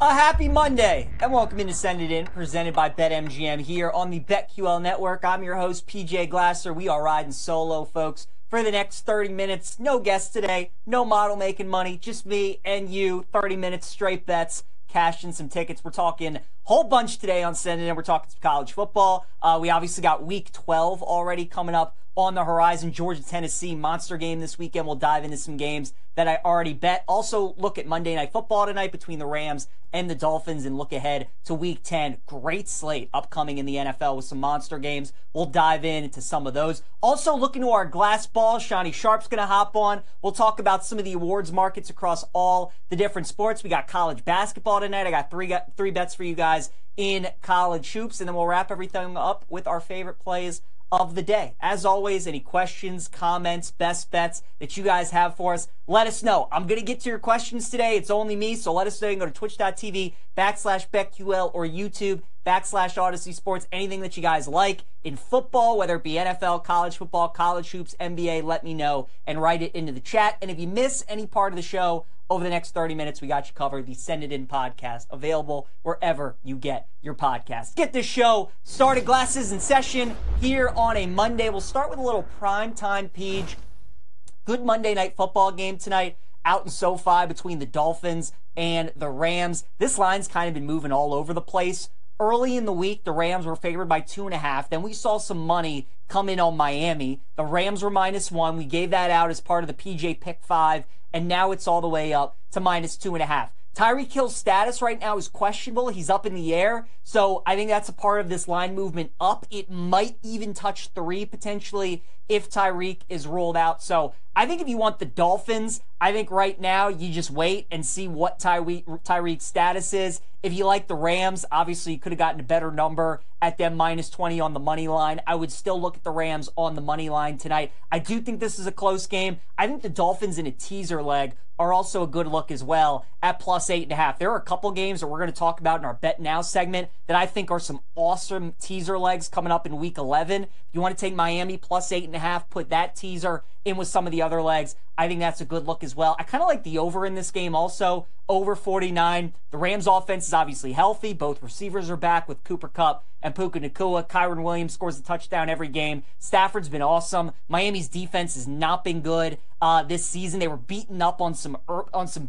A happy Monday, and welcome into Send It In, presented by BetMGM here on the BetQL Network. I'm your host, PJ Glasser. We are riding solo, folks, for the next 30 minutes. No guests today, no model making money, just me and you. 30 minutes, straight bets, cashing some tickets. We're talking a whole bunch today on Send It In. We're talking some college football. We obviously got Week 12 already coming up on the horizon. Georgia-Tennessee, monster game this weekend. We'll dive into some games that I already bet. Also, look at Monday Night Football tonight between the Rams and the Dolphins, and look ahead to Week 10. Great slate upcoming in the NFL with some monster games. We'll dive into some of those. Also, look into our glass ball. Shawnee Sharp's going to hop on. We'll talk about some of the awards markets across all the different sports. We got college basketball tonight. I got three bets for you guys in college hoops, and then we'll wrap everything up with our favorite plays of the day. As always, any questions, comments, best bets that you guys have for us, let us know. I'm going to get to your questions today. It's only me, so let us know. You can go to twitch.tv/BetQL or YouTube/Odyssey Sports. Anything that you guys like in football, whether it be NFL, college football, college hoops, NBA, let me know and write it into the chat. And if you miss any part of the show over the next 30 minutes, we got you covered. The Send It In podcast, available wherever you get your podcasts. Get this show started. Glasses in session here on a Monday. We'll start with a little primetime page. Good Monday Night Football game tonight out in SoFi between the Dolphins and the Rams. This line's kind of been moving all over the place. Early in the week, the Rams were favored by 2.5. Then we saw some money come in on Miami. The Rams were -1. We gave that out as part of the PJ Pick 5, and now it's all the way up to -2.5. Tyreek Hill's status right now is questionable. He's up in the air, so I think that's a part of this line movement up. It might even touch 3 potentially if Tyreek is ruled out. So I think if you want the Dolphins, I think right now you just wait and see what Tyreek's status is. If you like the Rams, obviously you could have gotten a better number at them -20 on the money line. I would still look at the Rams on the money line tonight. I do think this is a close game. I think the Dolphins in a teaser leg are also a good look as well at +8.5. There are a couple games that we're going to talk about in our Bet Now segment that I think are some awesome teaser legs coming up in Week 11. If you want to take Miami +8.5, put that teaser in with some of the other legs, I think that's a good look as well. I kind of like the over in this game also, over 49. The Rams offense is obviously healthy. Both receivers are back with Cooper Kupp and Puka Nacua. Kyron Williams scores a touchdown every game. Stafford's been awesome. Miami's defense has not been good this season. They were beaten up on some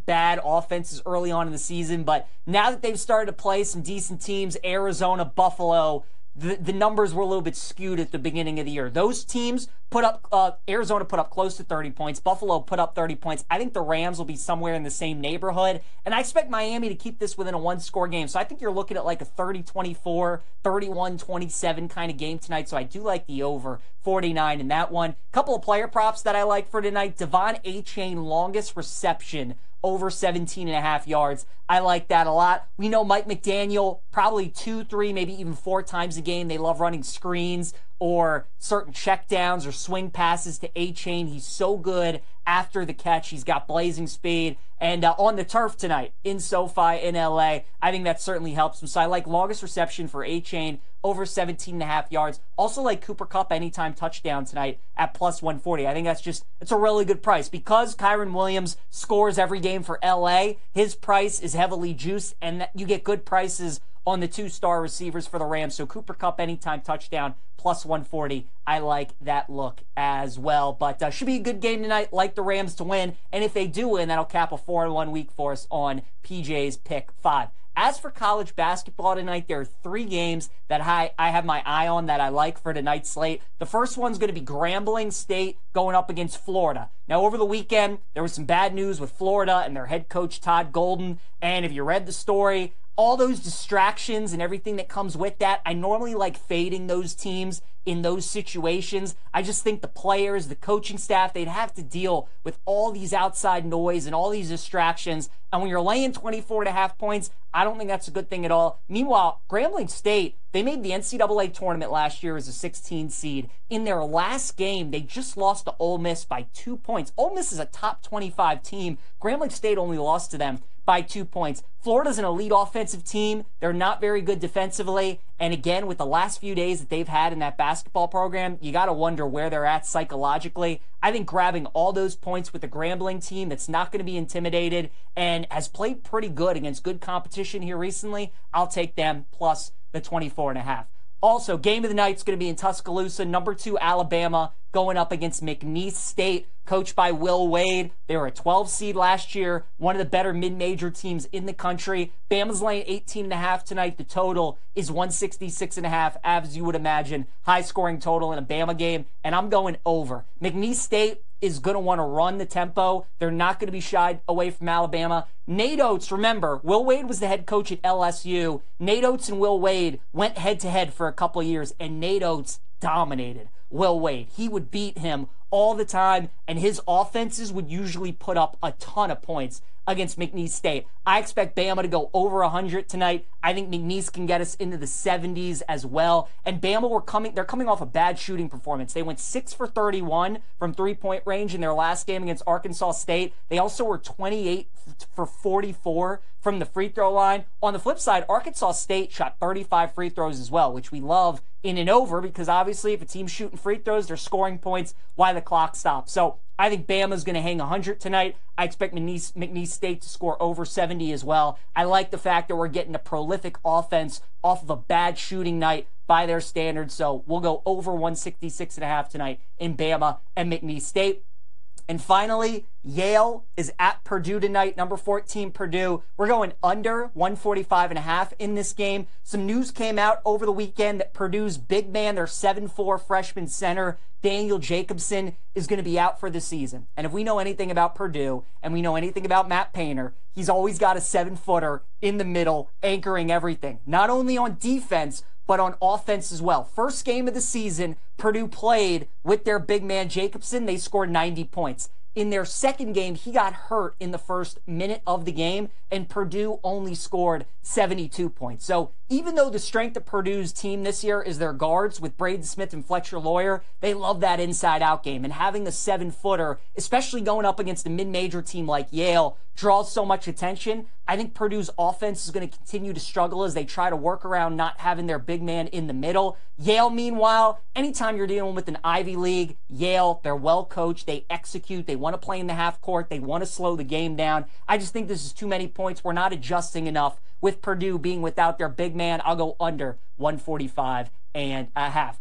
bad offenses early on in the season, but now that they've started to play some decent teams, Arizona, Buffalo, the numbers were a little bit skewed at the beginning of the year. Those teams put up, Arizona put up close to 30 points. Buffalo put up 30 points. I think the Rams will be somewhere in the same neighborhood. And I expect Miami to keep this within a one-score game. So I think you're looking at like a 30-24, 31-27 kind of game tonight. So I do like the over 49 in that one. Couple of player props that I like for tonight. Devon Achane, longest reception, over 17.5 yards. I like that a lot. We know Mike McDaniel, probably 2, 3, maybe even 4 times a game. They love running screens or certain checkdowns or swing passes to Achane. He's so good after the catch. He's got blazing speed. And on the turf tonight in SoFi in LA, I think that certainly helps him. So I like longest reception for Achane, over 17.5 yards. Also like Cooper Kupp anytime touchdown tonight at +140. I think it's a really good price. Because Kyron Williams scores every game for LA, his price is heavily juiced, and you get good prices on the 2-star receivers for the Rams. So Cooper Kupp anytime touchdown, +140. I like that look as well. But should be a good game tonight. Like the Rams to win. And if they do win, that'll cap a 4-1 week for us on PJ's Pick 5. As for college basketball tonight, there are 3 games that I have my eye on that I like for tonight's slate. The first one's going to be Grambling State going up against Florida. Now, over the weekend, there was some bad news with Florida and their head coach, Todd Golden. And if you read the story, all those distractions and everything that comes with that, I normally like fading those teams in those situations. I just think the players, the coaching staff, they'd have to deal with all these outside noise and all these distractions. And when you're laying 24.5 points, I don't think that's a good thing at all. Meanwhile, Grambling State, they made the NCAA tournament last year as a 16 seed. In their last game, they just lost to Ole Miss by 2 points. Ole Miss is a top 25 team. Grambling State only lost to them by 2 points. Florida's an elite offensive team. They're not very good defensively. And again, with the last few days that they've had in that basketball program, you got to wonder where they're at psychologically. I think grabbing all those points with a Grambling team that's not going to be intimidated and has played pretty good against good competition here recently, I'll take them plus the 24.5. Also, game of the night is going to be in Tuscaloosa. Number 2 Alabama going up against McNeese State, coached by Will Wade. They were a 12 seed last year, one of the better mid-major teams in the country. Bama's laying 18.5 tonight. The total is 166.5, as you would imagine. High-scoring total in a Bama game, and I'm going over. McNeese State is going to want to run the tempo. They're not going to be shied away from Alabama. Nate Oates, remember, Will Wade was the head coach at LSU. Nate Oates and Will Wade went head-to-head for a couple of years, and Nate Oates dominated Will Wade. He would beat him all the time, and his offenses would usually put up a ton of points against McNeese State. I expect Bama to go over 100 tonight. I think McNeese can get us into the 70s as well. And Bama they're coming off a bad shooting performance. They went 6 for 31 from three-point range in their last game against Arkansas State. They also were 28 for 44 from the free throw line. On the flip side, Arkansas State shot 35 free throws as well, which we love in and over because obviously if a team's shooting free throws, they're scoring points while the clock stops. So I think Bama's going to hang 100 tonight. I expect McNeese State to score over 70 as well. I like the fact that we're getting a prolific offense off of a bad shooting night by their standards. So we'll go over 166.5 tonight in Bama and McNeese State. And finally, Yale is at Purdue tonight, number 14 Purdue. We're going under 145.5 in this game. Some news came out over the weekend that Purdue's big man, their 7'4" freshman center, Daniel Jacobson, is going to be out for the season. And if we know anything about Purdue and we know anything about Matt Painter, he's always got a 7-footer in the middle anchoring everything, not only on defense, but on offense as well. First game of the season, Purdue played with their big man Jacobson. They scored 90 points. In their second game, he got hurt in the first minute of the game, and Purdue only scored 72 points. So even though the strength of Purdue's team this year is their guards with Braden Smith and Fletcher Lawyer, they love that inside-out game. And having a 7-footer, especially going up against a mid-major team like Yale, draws so much attention. I think Purdue's offense is going to continue to struggle as they try to work around not having their big man in the middle. Yale, meanwhile, anytime you're dealing with an Ivy League, Yale, they're well coached, they execute, they want to play in the half court, they want to slow the game down. I just think this is too many points. We're not adjusting enough with Purdue being without their big man. I'll go under 145.5.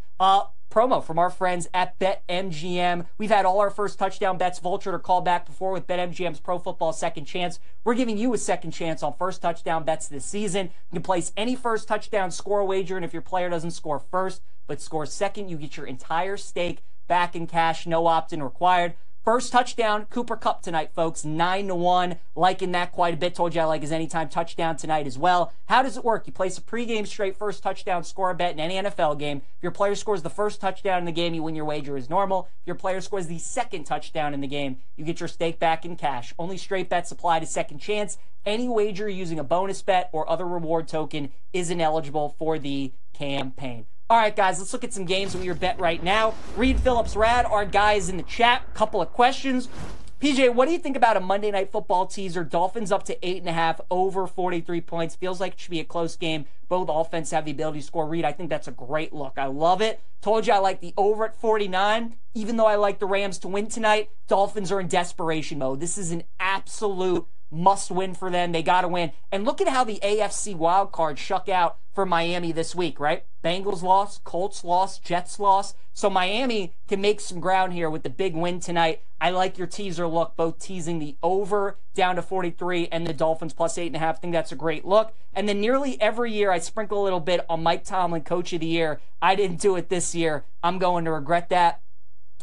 Promo from our friends at BetMGM. We've had all our first touchdown bets vultured or called back before with BetMGM's Pro Football Second Chance. We're giving you a second chance on first touchdown bets this season. You can place any first touchdown score wager, and if your player doesn't score first but scores second, you get your entire stake back in cash, no opt-in required. First touchdown, Cooper Kupp tonight, folks, 9-1. Liking that quite a bit. Told you I like his anytime touchdown tonight as well. How does it work? You place a pregame straight first touchdown score bet in any NFL game. If your player scores the first touchdown in the game, you win your wager as normal. If your player scores the second touchdown in the game, you get your stake back in cash. Only straight bets apply to second chance. Any wager using a bonus bet or other reward token isn't eligible for the campaign. All right, guys, let's look at some games with your bet right now. Reed Phillips Rad, our guys in the chat, couple of questions. PJ, what do you think about a Monday Night Football teaser? Dolphins up to 8.5, over 43 points. Feels like it should be a close game. Both offense have the ability to score. Reed, I think that's a great look. I love it. Told you I like the over at 49. Even though I like the Rams to win tonight, Dolphins are in desperation mode. This is an absolute must win for them. They got to win. And look at how the AFC wildcard shook out for Miami this week, right? Bengals lost, Colts lost, Jets lost. So Miami can make some ground here with the big win tonight. I like your teaser look, both teasing the over down to 43 and the Dolphins plus 8.5. I think that's a great look. And then nearly every year I sprinkle a little bit on Mike Tomlin, Coach of the Year. I didn't do it this year. I'm going to regret that.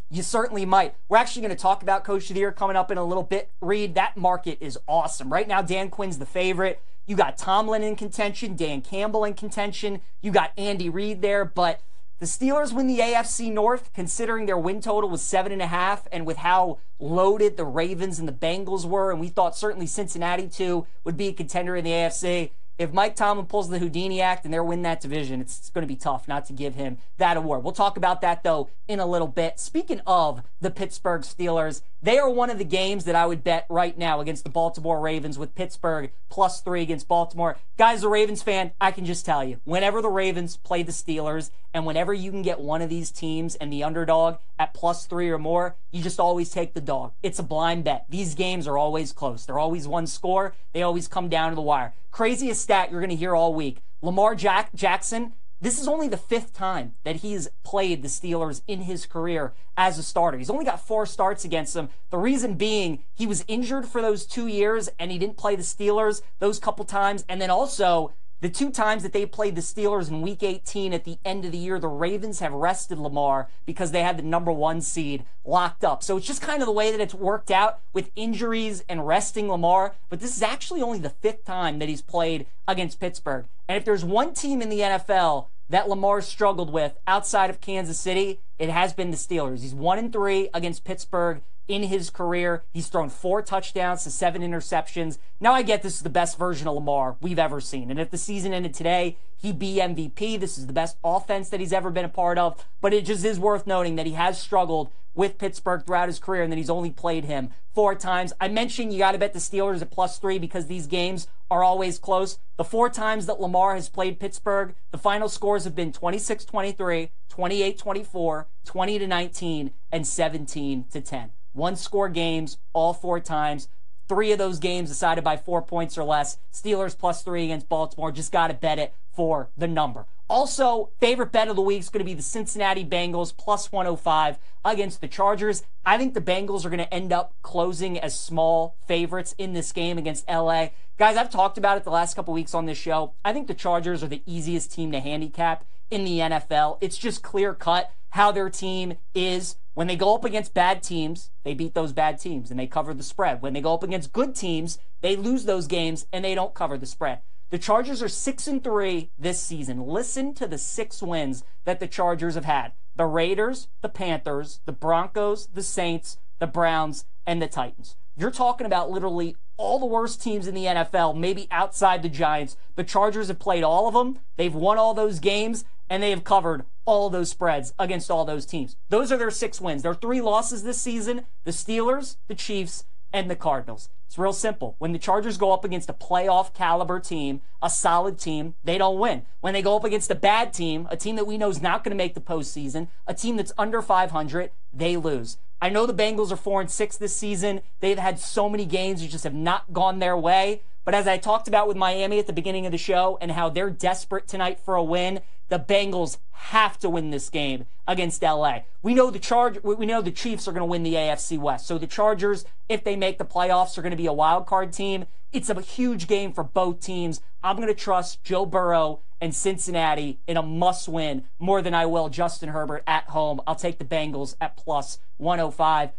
You certainly might. We're actually going to talk about Coach of the Year coming up in a little bit. Reed, that market is awesome. Right now, Dan Quinn's the favorite. You got Tomlin in contention, Dan Campbell in contention. You got Andy Reid there. But the Steelers win the AFC North, considering their win total was 7.5, and with how loaded the Ravens and the Bengals were, and we thought certainly Cincinnati, too, would be a contender in the AFC. if Mike Tomlin pulls the Houdini act and they're win that division, it's going to be tough not to give him that award. We'll talk about that, though, in a little bit. Speaking of the Pittsburgh Steelers, they are one of the games that I would bet right now against the Baltimore Ravens, with Pittsburgh +3 against Baltimore. Guys, as a Ravens fan, I can just tell you, whenever the Ravens play the Steelers, and whenever you can get one of these teams and the underdog at +3 or more, you just always take the dog. It's a blind bet. These games are always close. They're always one score. They always come down to the wire. Craziest stat you're going to hear all week. Lamar Jackson, this is only the 5th time that he's played the Steelers in his career as a starter. He's only got 4 starts against them. The reason being, he was injured for those 2 years, and he didn't play the Steelers those couple times. And then also, the 2 times that they played the Steelers in Week 18 at the end of the year, the Ravens have rested Lamar because they had the number 1 seed locked up. So it's just kind of the way that it's worked out with injuries and resting Lamar. But this is actually only the 5th time that he's played against Pittsburgh. And if there's one team in the NFL that Lamar's struggled with outside of Kansas City, it has been the Steelers. He's 1-3 against Pittsburgh in his career. He's thrown 4 touchdowns to 7 interceptions. Now I get this is the best version of Lamar we've ever seen. And if the season ended today, he'd be MVP. This is the best offense that he's ever been a part of. But it just is worth noting that he has struggled with Pittsburgh throughout his career, and then he's only played him 4 times. I mentioned you got to bet the Steelers at +3 because these games are always close. The 4 times that Lamar has played Pittsburgh, the final scores have been 26-23, 28-24, 20-19, and 17-10. 1-score games all 4 times. 3 of those games decided by 4 points or less. Steelers +3 against Baltimore. Just got to bet it for the number. Also, favorite bet of the week is going to be the Cincinnati Bengals +105 against the Chargers. I think the Bengals are going to end up closing as small favorites in this game against LA. Guys, I've talked about it the last couple weeks on this show. I think the Chargers are the easiest team to handicap in the NFL. It's just clear cut how their team is. When they go up against bad teams, they beat those bad teams and they cover the spread. When they go up against good teams, they lose those games and they don't cover the spread. The Chargers are 6-3 this season. Listen to the 6 wins that the Chargers have had. The Raiders, the Panthers, the Broncos, the Saints, the Browns, and the Titans. You're talking about literally all the worst teams in the NFL, maybe outside the Giants. The Chargers have played all of them. They've won all those games, and they have covered all those spreads against all those teams. Those are their 6 wins. Their 3 losses this season: the Steelers, the Chiefs, and the Cardinals. It's real simple. When the Chargers go up against a playoff caliber team, a solid team, they don't win. When they go up against a bad team, a team that we know is not going to make the postseason, a team that's under 500, they lose. I know the Bengals are 4-6 this season. They've had so many games that just have not gone their way. But as I talked about with Miami at the beginning of the show and how they're desperate tonight for a win, the Bengals have to win this game against LA. We know the Chiefs are going to win the AFC West. So the Chargers, if they make the playoffs, are going to be a wild card team. It's a huge game for both teams. I'm going to trust Joe Burrow and Cincinnati in a must-win more than I will Justin Herbert at home. I'll take the Bengals at +105.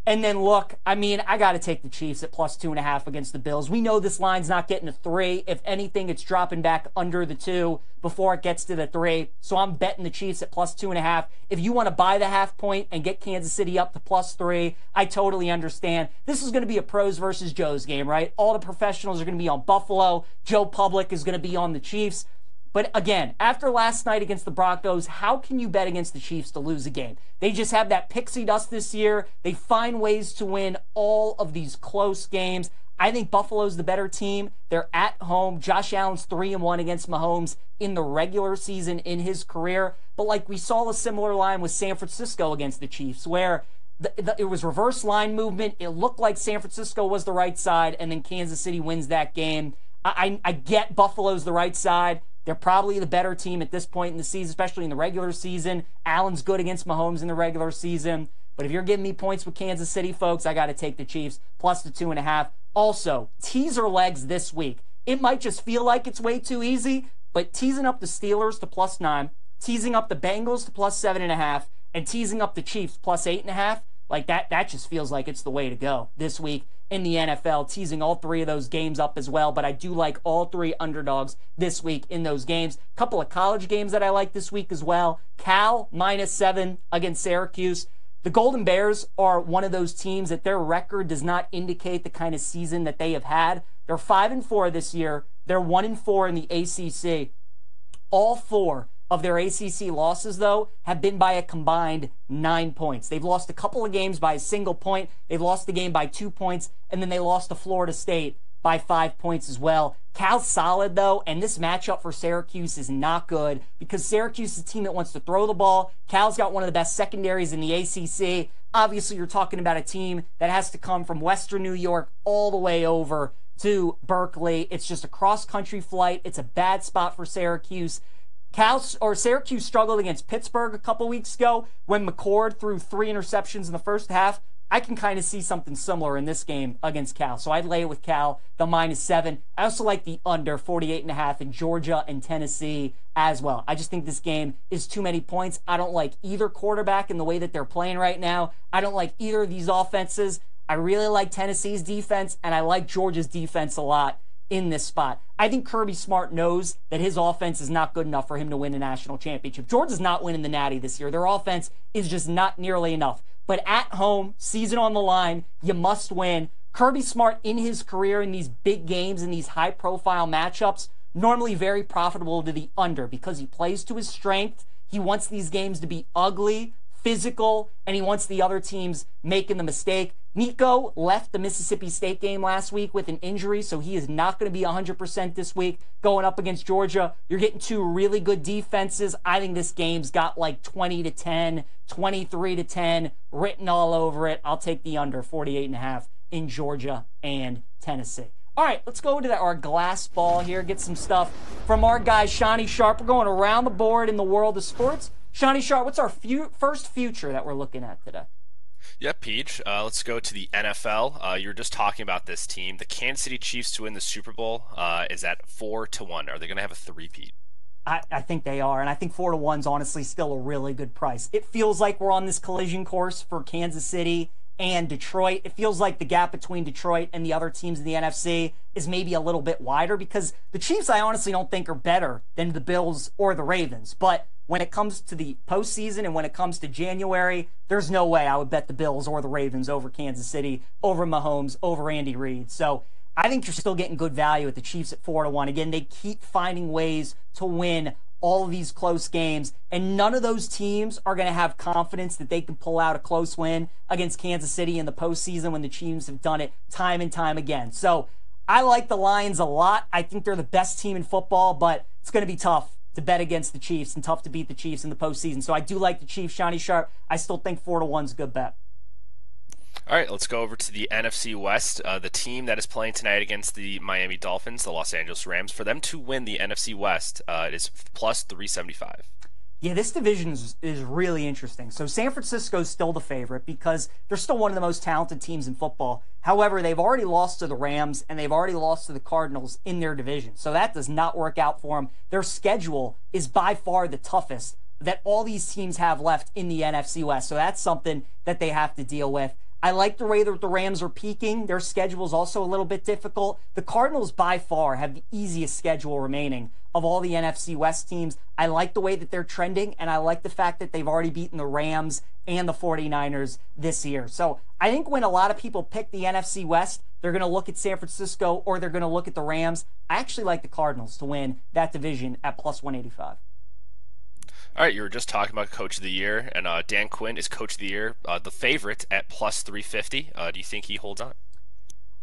And then look, I got to take the Chiefs at +2.5 against the Bills. We know this line's not getting to 3. If anything, it's dropping back under the 2 before it gets to the 3. So I'm betting the Chiefs at +2.5. If you want to buy the half point and get Kansas City up to +3, I totally understand. This is going to be a pros versus Joes game, right? All the professionals are going to be on Buffalo. Joe Public is going to be on the Chiefs. But again, after last night against the Broncos, how can you bet against the Chiefs to lose a game? They just have that pixie dust this year. They find ways to win all of these close games. I think Buffalo's the better team. They're at home. Josh Allen's 3-1 against Mahomes in the regular season in his career. But like we saw a similar line with San Francisco against the Chiefs, where it was reverse line movement. It looked like San Francisco was the right side, and then Kansas City wins that game. I get Buffalo's the right side. They're probably the better team at this point in the season, especially in the regular season. Allen's good against Mahomes in the regular season. But if you're giving me points with Kansas City, folks, I got to take the Chiefs +2.5. Also, teaser legs this week. It might just feel like it's way too easy, but teasing up the Steelers to +9, teasing up the Bengals to +7.5, and teasing up the Chiefs +8.5, like that just feels like it's the way to go this week in the NFL, teasing all 3 of those games up as well. But I do like all 3 underdogs this week in those games. Couple of college games that I like this week as well. Cal -7 against Syracuse. The Golden Bears are one of those teams that their record does not indicate the kind of season that they have had. They're 5-4 this year. They're 1-4 in the ACC. All 4 of their ACC losses, though, have been by a combined 9 points. They've lost a couple of games by a single point. They've lost the game by 2 points, and then they lost to Florida State by 5 points as well. Cal's solid, though, and this matchup for Syracuse is not good because Syracuse is a team that wants to throw the ball. Cal's got one of the best secondaries in the ACC. Obviously, you're talking about a team that has to come from Western New York all the way over to Berkeley. It's just a cross-country flight. It's a bad spot for Syracuse. Syracuse struggled against Pittsburgh a couple weeks ago when McCord threw 3 interceptions in the first half. I can kind of see something similar in this game against Cal. So I'd lay it with Cal, the -7. I also like the under 48.5 in Georgia and Tennessee as well. I just think this game is too many points. I don't like either quarterback in the way that they're playing right now. I don't like either of these offenses. I really like Tennessee's defense, and I like Georgia's defense a lot in this spot. I think Kirby Smart knows that his offense is not good enough for him to win a national championship. Georgia's not winning the Natty this year. Their offense is just not nearly enough. But at home, season on the line, you must win. Kirby Smart in his career in these big games, in these high-profile matchups, normally very profitable to the under because he plays to his strength. He wants these games to be ugly, physical, and he wants the other teams making the mistake. Nico left the Mississippi State game last week with an injury, so he is not going to be 100% this week going up against Georgia. You're getting 2 really good defenses. I think this game's got like 20-10, 23-10 written all over it. I'll take the under 48.5 in Georgia and Tennessee. All right, let's go to our glass ball here, get some stuff from our guy, Shawnee Sharp. We're going around the board in the world of sports. Shawnee Sharp, what's our first future that we're looking at today? Yep, Peach. Let's go to the NFL. You were just talking about this team. The Kansas City Chiefs to win the Super Bowl is at 4-1. Are they going to have a three-peat? I think they are, and I think 4-1 is honestly still a really good price. It feels like we're on this collision course for Kansas City and Detroit. It feels like the gap between Detroit and the other teams in the NFC is maybe a little bit wider because the Chiefs I honestly don't think are better than the Bills or the Ravens. But when it comes to the postseason and when it comes to January, there's no way I would bet the Bills or the Ravens over Kansas City, over Mahomes, over Andy Reid. So I think you're still getting good value at the Chiefs at 4-1. Again, they keep finding ways to win all of these close games, and none of those teams are going to have confidence that they can pull out a close win against Kansas City in the postseason when the Chiefs have done it time and time again. So I like the Lions a lot. I think they're the best team in football, but it's going to be tough to bet against the Chiefs and tough to beat the Chiefs in the postseason. So I do like the Chiefs, Shawnee Sharp. I still think 4-1 is a good bet. All right, let's go over to the NFC West. The team that is playing tonight against the Miami Dolphins, the Los Angeles Rams, for them to win the NFC West, it is plus 375. Yeah, this division is really interesting. So San Francisco's still the favorite because they're still one of the most talented teams in football. However, they've already lost to the Rams and they've already lost to the Cardinals in their division. So that does not work out for them. Their schedule is by far the toughest that all these teams have left in the NFC West. So that's something that they have to deal with. I like the way that the Rams are peaking. Their schedule is also a little bit difficult. The Cardinals by far have the easiest schedule remaining of all the NFC West teams. I like the way that they're trending, and I like the fact that they've already beaten the Rams and the 49ers this year. So I think when a lot of people pick the NFC West, they're going to look at San Francisco or they're going to look at the Rams. I actually like the Cardinals to win that division at plus 185. All right, you were just talking about Coach of the Year, and Dan Quinn is Coach of the Year, the favorite at plus 350. Do you think he holds on?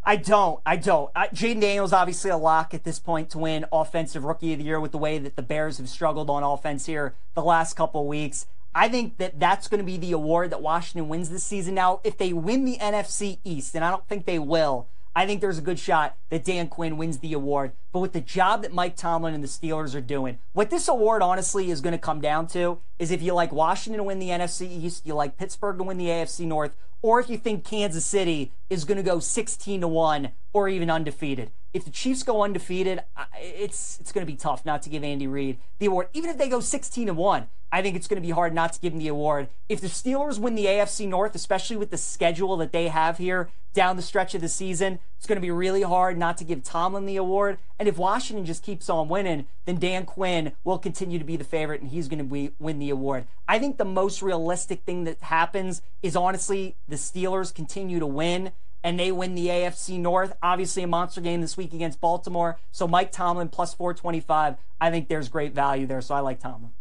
I don't. Jaden Daniels obviously a lock at this point to win Offensive Rookie of the Year with the way that the Bears have struggled on offense here the last couple of weeks. I think that that's going to be the award that Washington wins this season. Now, if they win the NFC East, and I don't think they will, I think there's a good shot that Dan Quinn wins the award. But with the job that Mike Tomlin and the Steelers are doing, what this award honestly is going to come down to is if you like Washington to win the NFC East, you like Pittsburgh to win the AFC North, or if you think Kansas City is going to go 16-1 or even undefeated. If the Chiefs go undefeated, it's going to be tough not to give Andy Reid the award. Even if they go 16-1, I think it's going to be hard not to give him the award. If the Steelers win the AFC North, especially with the schedule that they have here down the stretch of the season, it's going to be really hard not to give Tomlin the award. And if Washington just keeps on winning, then Dan Quinn will continue to be the favorite and he's going to win the award. I think the most realistic thing that happens is honestly the Steelers continue to win and they win the AFC North. Obviously a monster game this week against Baltimore. So Mike Tomlin plus 425. I think there's great value there, so I like Tomlin.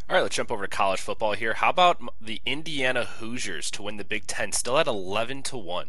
All right, let's jump over to college football here. How about the Indiana Hoosiers to win the Big Ten, still at 11-1?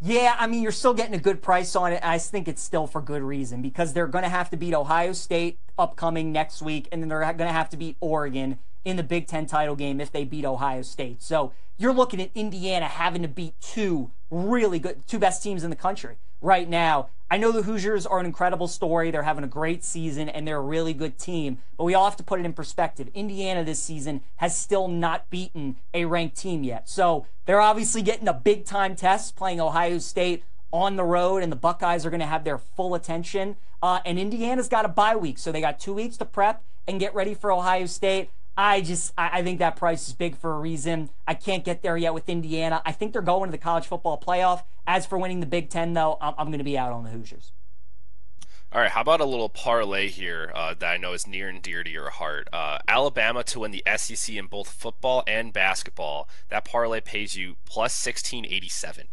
Yeah, I mean, you're still getting a good price on it. I think it's still for good reason because they're going to have to beat Ohio State upcoming next week, and then they're going to have to beat Oregon in the Big Ten title game if they beat Ohio State. So you're looking at Indiana having to beat two best teams in the country right now. I know the Hoosiers are an incredible story. They're having a great season, and they're a really good team. But we all have to put it in perspective. Indiana this season has still not beaten a ranked team yet. So they're obviously getting a big-time test playing Ohio State on the road, and the Buckeyes are going to have their full attention. And Indiana's got a bye week, so they got 2 weeks to prep and get ready for Ohio State. I think that price is big for a reason. I can't get there yet with Indiana. I think they're going to the college football playoff. As for winning the Big Ten, though, I'm going to be out on the Hoosiers. All right, how about a little parlay here that I know is near and dear to your heart? Alabama to win the SEC in both football and basketball. That parlay pays you plus 1687.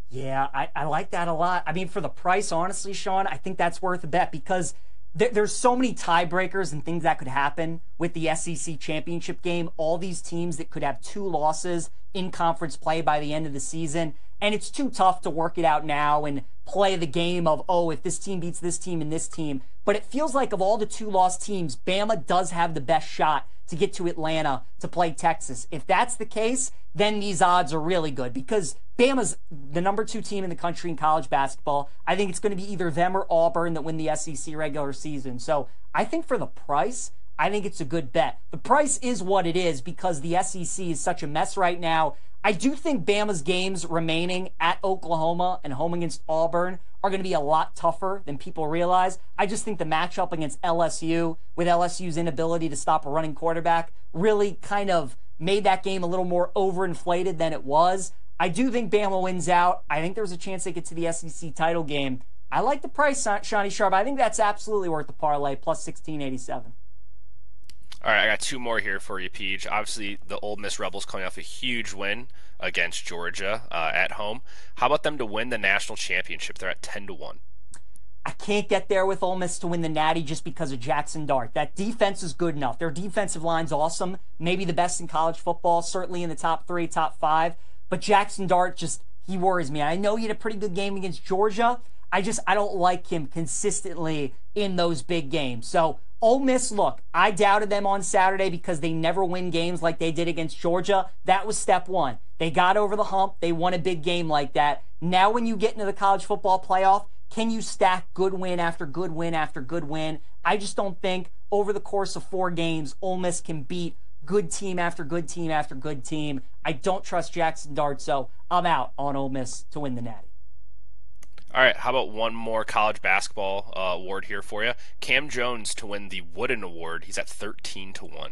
Yeah, I like that a lot. I mean, for the price, honestly, Sean, I think that's worth a bet because there's so many tiebreakers and things that could happen with the SEC championship game. All these teams that could have 2 losses in conference play by the end of the season. And it's too tough to work it out now and play the game of, oh, if this team beats this team and this team. But it feels like of all the 2-loss teams, Bama does have the best shot to get to Atlanta to play Texas. If that's the case, then these odds are really good because Bama's the number 2 team in the country in college basketball. I think it's going to be either them or Auburn that win the SEC regular season. So I think for the price, I think it's a good bet. The price is what it is because the SEC is such a mess right now. I do think Bama's games remaining at Oklahoma and home against Auburn are going to be a lot tougher than people realize. I just think the matchup against LSU, with LSU's inability to stop a running quarterback, really kind of made that game a little more overinflated than it was. I do think Bama wins out. I think there's a chance they get to the SEC title game. I like the price, Shawnee Sharp. I think that's absolutely worth the parlay, plus 1687. All right, I got 2 more here for you, Peach. Obviously, the Ole Miss Rebels coming off a huge win against Georgia at home. How about them to win the national championship? They're at 10-1. I can't get there with Ole Miss to win the Natty just because of Jackson Dart. That defense is good enough. Their defensive line's awesome. Maybe the best in college football, certainly in the top 3, top 5. But Jackson Dart he worries me. I know he had a pretty good game against Georgia. I don't like him consistently in those big games. So Ole Miss, look, I doubted them on Saturday because they never win games like they did against Georgia. That was step 1. They got over the hump. They won a big game like that. Now when you get into the college football playoff, can you stack good win after good win after good win? I just don't think over the course of 4 games, Ole Miss can beat good team after good team after good team. I don't trust Jackson Dart, so I'm out on Ole Miss to win the Natty. All right, how about one more college basketball award here for you? Cam Jones to win the Wooden Award. He's at 13-1.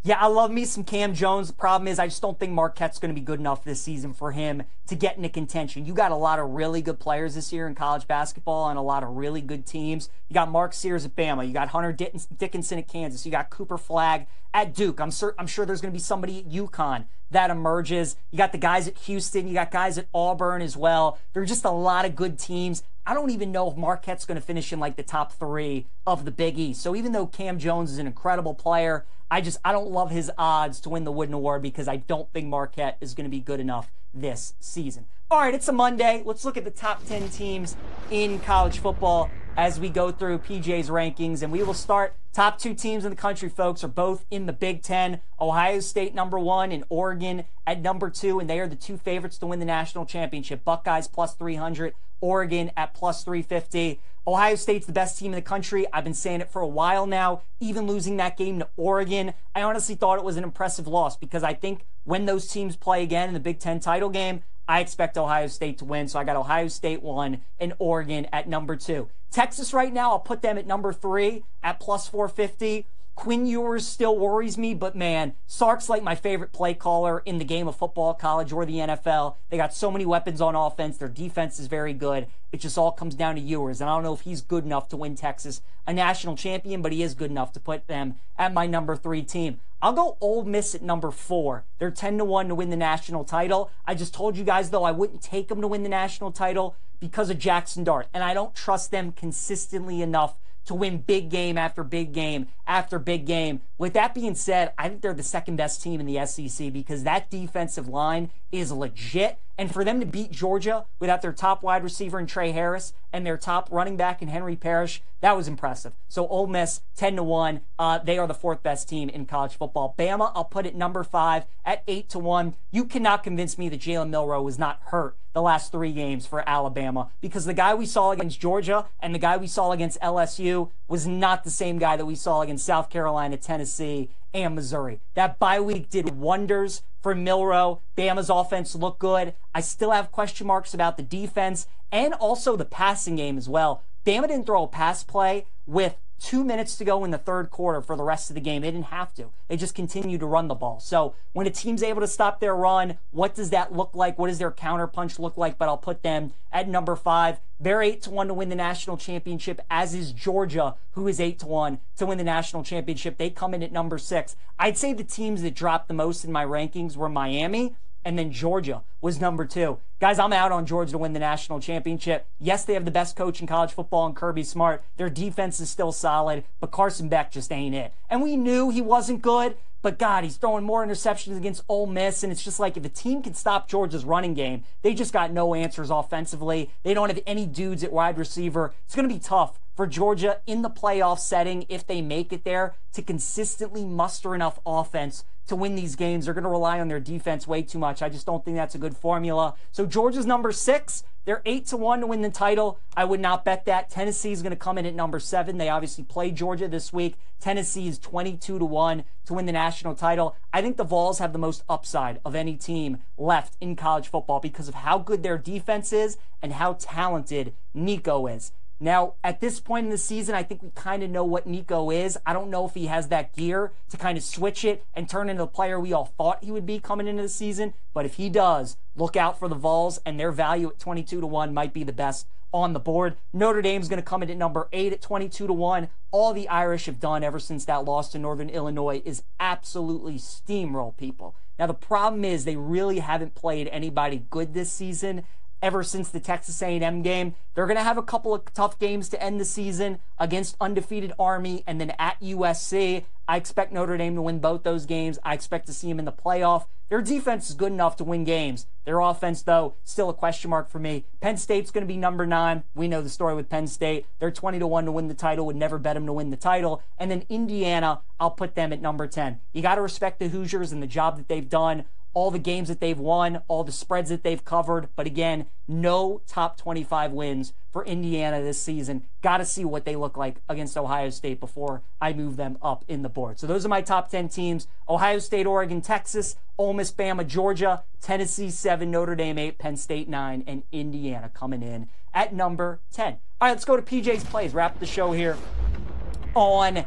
Yeah, I love me some Cam Jones. The problem is I just don't think Marquette's going to be good enough this season for him to get into contention. You got a lot of really good players this year in college basketball and a lot of really good teams. You got Mark Sears at Bama. You got Hunter Dickinson at Kansas. You got Cooper Flagg at Duke. I'm sure there's going to be somebody at UConn that emerges. You got the guys at Houston. You got guys at Auburn as well. There are just a lot of good teams. I don't even know if Marquette's going to finish in like the top 3 of the Big East. So even though Cam Jones is an incredible player, I don't love his odds to win the Wooden Award because I don't think Marquette is going to be good enough this season. All right, it's a Monday. Let's look at the top 10 teams in college football as we go through PJ's rankings, and we will start. Top 2 teams in the country, folks, are both in the Big Ten. Ohio State number 1 and Oregon at number 2, and they are the 2 favorites to win the national championship. Buckeyes plus 300, Oregon at plus 350. Ohio State's the best team in the country. I've been saying it for a while now. Even losing that game to Oregon, I honestly thought it was an impressive loss because I think when those teams play again in the Big Ten title game, I expect Ohio State to win. So I got Ohio State 1 and Oregon at number 2. Texas right now, I'll put them at number 3 at plus 450. Quinn Ewers still worries me, but man, Sark's like my favorite play caller in the game of football, college, or the NFL. They got so many weapons on offense. Their defense is very good. It just all comes down to Ewers, and I don't know if he's good enough to win Texas a national champion, but he is good enough to put them at my number 3 team. I'll go Ole Miss at number 4. They're 10-1 to win the national title. I just told you guys, though, I wouldn't take them to win the national title because of Jackson Dart, and I don't trust them consistently enough to win big game after big game after big game. With that being said, I think they're the second best team in the SEC because that defensive line is legit. And for them to beat Georgia without their top wide receiver in Trey Harris and their top running back in Henry Parrish, that was impressive. So Ole Miss, 10-1. They are the 4th best team in college football. Bama, I'll put it number 5 at 8-1. You cannot convince me that Jalen Milroe was not hurt the last 3 games for Alabama, because the guy we saw against Georgia and the guy we saw against LSU was not the same guy that we saw against South Carolina, Tennessee, and Missouri. That bye week did wonders for Milroe. Bama's offense looked good. I still have question marks about the defense and also the passing game as well. Bama didn't throw a pass play with 2 minutes to go in the third quarter for the rest of the game. They didn't have to. They just continued to run the ball. So when a team's able to stop their run, what does that look like? What does their counterpunch look like? But I'll put them at number 5. They're 8-1 to win the national championship, as is Georgia, who is 8-1 to win the national championship. They come in at number 6. I'd say the teams that dropped the most in my rankings were Miami, and then Georgia was number 2. Guys, I'm out on Georgia to win the national championship. Yes, they have the best coach in college football in Kirby Smart. Their defense is still solid, but Carson Beck just ain't it. And we knew he wasn't good, but God, he's throwing more interceptions against Ole Miss, and it's just like if a team can stop Georgia's running game, they just got no answers offensively. They don't have any dudes at wide receiver. It's going to be tough for Georgia in the playoff setting, if they make it there, to consistently muster enough offense to win these games. They're going to rely on their defense way too much. I just don't think that's a good formula. So Georgia's number 6. They're 8-1 to win the title. I would not bet that. Tennessee is going to come in at number 7. They obviously play Georgia this week. Tennessee is 22-1 to win the national title. I think the Vols have the most upside of any team left in college football because of how good their defense is and how talented Nico is. Now, at this point in the season, I think we kind of know what Nico is. I don't know if he has that gear to kind of switch it and turn into the player we all thought he would be coming into the season. But if he does, look out for the Vols, and their value at 22-1 might be the best on the board. Notre Dame's going to come in at number 8 at 22-1. All the Irish have done ever since that loss to Northern Illinois is absolutely steamroll people. Now, the problem is they really haven't played anybody good this season. Ever since the Texas A&M game, they're going to have a couple of tough games to end the season against undefeated Army and then at USC. I expect Notre Dame to win both those games. I expect to see them in the playoff. Their defense is good enough to win games. Their offense, though, still a question mark for me. Penn State's going to be number 9. We know the story with Penn State. They're 20-1 to win the title. Would never bet them to win the title. And then Indiana, I'll put them at number 10. You got to respect the Hoosiers and the job that they've done, all the games that they've won, all the spreads that they've covered. But again, no top 25 wins for Indiana this season. Got to see what they look like against Ohio State before I move them up in the board. So those are my top 10 teams. Ohio State, Oregon, Texas, Ole Miss, Bama, Georgia, Tennessee 7, Notre Dame 8, Penn State 9, and Indiana coming in at number 10. All right, let's go to PJ's Plays. Wrap the show here on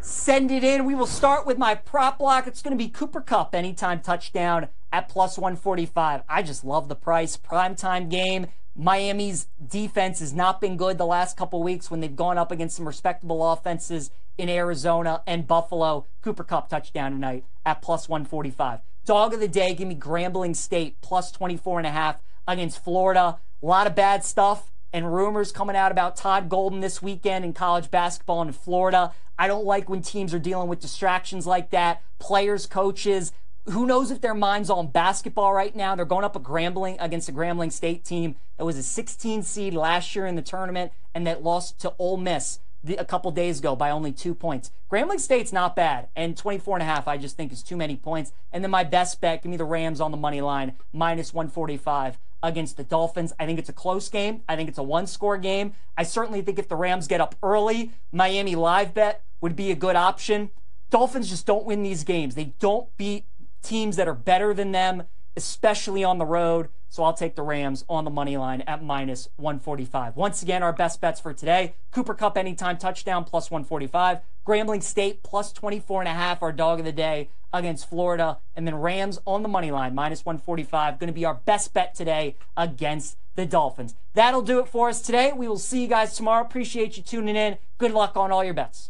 Send It In. We will start with my prop block. It's going to be Cooper Kupp anytime touchdown at plus 145. I just love the price. Primetime game. Miami's defense has not been good the last couple weeks when they've gone up against some respectable offenses in Arizona and Buffalo. Cooper Kupp touchdown tonight at plus 145. Dog of the day, give me Grambling State plus 24.5 against Florida. A lot of bad stuff and rumors coming out about Todd Golden this weekend in college basketball in Florida. I don't like when teams are dealing with distractions like that. Players, coaches, who knows if their mind's on basketball right now. They're going up against a Grambling State team that was a 16 seed last year in the tournament and that lost to Ole Miss a couple days ago by only 2 points. Grambling State's not bad, and 24.5 I just think is too many points. And then my best bet, give me the Rams on the money line, minus 145 against the Dolphins. I think it's a close game. I think it's a one-score game. I certainly think if the Rams get up early, Miami live bet would be a good option. Dolphins just don't win these games. They don't beat teams that are better than them. especially on the road. So I'll take the Rams on the money line at minus 145. Once again, our best bets for today: Cooper Kupp anytime touchdown plus 145. Grambling State plus 24.5, our dog of the day against Florida. And then Rams on the money line, minus 145. Going to be our best bet today against the Dolphins. That'll do it for us today. We will see you guys tomorrow. Appreciate you tuning in. Good luck on all your bets.